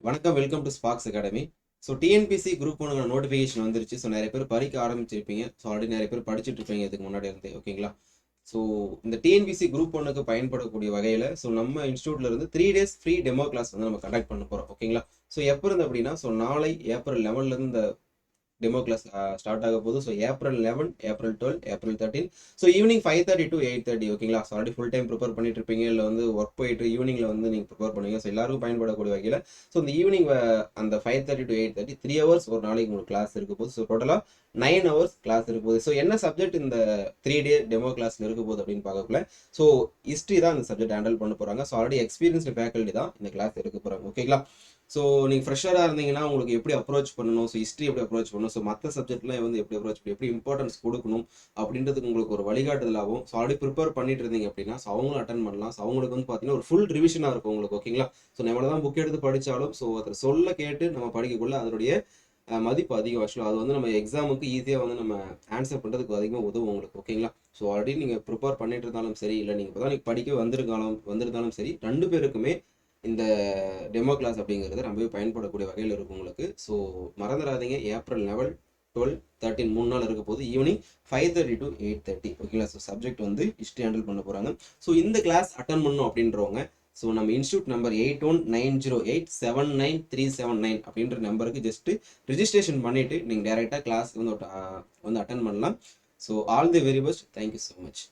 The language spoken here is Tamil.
வணக்கம், welcome to Sparks Academy. So TNPSC group ஒன்றுக்கான நோட்டிஃபிகேஷன் வந்துருச்சு. ஸோ நிறைய பேர் படிக்க ஆரம்பிச்சிருப்பீங்க. ஸோ ஆல்ரெடி நிறைய பேர் படிச்சுட்டு இருப்பீங்க இதுக்கு முன்னாடி இருந்து. ஓகேங்களா? ஸோ இந்த டிஎன்பிசி குரூப் ஒன்றுக்கு பயன்படக்கூடிய வகையில் நம்ம இன்ஸ்டியூட்ல இருந்து 3 days ஃப்ரீ டெமோ கிளாஸ் நம்ம கண்டக்ட் பண்ண போகிறோம். ஓகேங்களா? ஸோ எப்போ இருந்து அப்படின்னா, நாளை ஏப்ரல் 11 இந்த டெமோ கிளாஸ் ஸ்டார்ட் ஆக போகுது. So April 11, April 12, April 13. So evening 5:30 to 8:30. ஓகேங்களா? So already full time prepare பண்ணிட்டு இருப்பீங்க, இல்லை ஒர்க் போயிட்டு ஈவினிங்ல நீங்கள் ப்ரிப்பேர் பண்ணுவீங்க. ஸோ எல்லாருக்கும் பயன்படக்கூடிய வகையில் இந்த ஈவினிங் அந்த 5:30 to 8:30 3 hours ஒரு நாளைக்கு உங்களுக்கு கிளாஸ் இருக்க போது. ஸோ டோட்டலாக 9 hours கிளாஸ் இருக்க போகுது. ஸோ என்ன சப்ஜெக்ட் இந்த 3 day டெமோ கிளாஸ்ல இருக்க போகுது அப்படின்னு பார்க்கக்குள்ள, ஸோ ஹிஸ்ட்ரி தான் இந்த சப்ஜெக்ட் ஹேண்டில் பண்ண போறாங்க. ஸோ ஆல்ரெடி எக்ஸ்பீரியன்ஸ்டு ஃபேக்கல்டி தான் இந்த கிளாஸ் எடுக்க போறாங்க. ஓகேங்களா? ஸோ நீங்கள் ஃப்ரெஷராக இருந்தீங்கன்னா உங்களுக்கு எப்படி அப்ரோச் பண்ணணும், ஸோ ஹிஸ்ட்ரி எப்படி அப்ரோச் பண்ணணும், ஸோ மற்ற சப்ஜெக்ட்லாம் எப்படி அப்ரோச் பண்ணணும், எப்படி இம்பார்ட்டன்ஸ் கொடுக்கணும் அப்படின்றதுக்கு உங்களுக்கு ஒரு வழிகாட்டுதலாகவும், ஸோ ஆல்ரெடி ப்ரிப்பேர் பண்ணிட்டு இருந்தீங்க அப்படின்னா ஸோ அவங்களும் அட்டன் பண்ணலாம். ஸோ அவங்களுக்கு பார்த்தீங்கன்னா ஒரு ஃபுல் ரிவிஷனாக இருக்கும் உங்களுக்கு. ஓகேங்களா? ஸோ நம்ம தான் புக் எடுத்து படித்தாலும் ஸோ அதை சொல்ல கேட்டு நம்ம படிக்கக்குள்ள அதனுடைய மதிப்பு அதிகம். ஆக்சுவலாக அது நம்ம எக்ஸாமுக்கு ஈஸியாக நம்ம ஆன்சர் பண்ணுறதுக்கு அதிகமாக உதவும் உங்களுக்கு. ஓகேங்களா? ஸோ ஆல்ரெடி நீங்கள் ப்ரிப்பேர் பண்ணிட்டு இருந்தாலும் சரி, இல்லை நீங்கள் இப்போ தான் நீங்கள் படிக்க வந்திருந்தாலும் சரி, 2 பேருக்குமே இந்த டெமோ கிளாஸ் அப்படிங்கிறது ரொம்பவே பயன்படக்கூடிய வகையில் இருக்கும் உங்களுக்கு. ஸோ மறந்துடாதீங்க, ஏப்ரல் 11, 12, 13 3 நாள் இருக்க போது ஈவினிங் 5:30 to 8:30. ஓகேங்களா? ஸோ சப்ஜெக்ட் ஹிஸ்ட்ரி ஹேண்டில் பண்ண போகிறாங்க. ஸோ இந்த கிளாஸ் அட்டன் பண்ணணும் அப்படின்றவங்க ஸோ நம்ம இன்ஸ்டியூட் நம்பர் 8190879379 அப்படின்ற நம்பருக்கு ஜஸ்ட் ரிஜிஸ்ட்ரேஷன் பண்ணிட்டு நீங்கள் டேரெக்டாக கிளாஸ் அட்டன் பண்ணலாம். So all the very best. Thank you so much.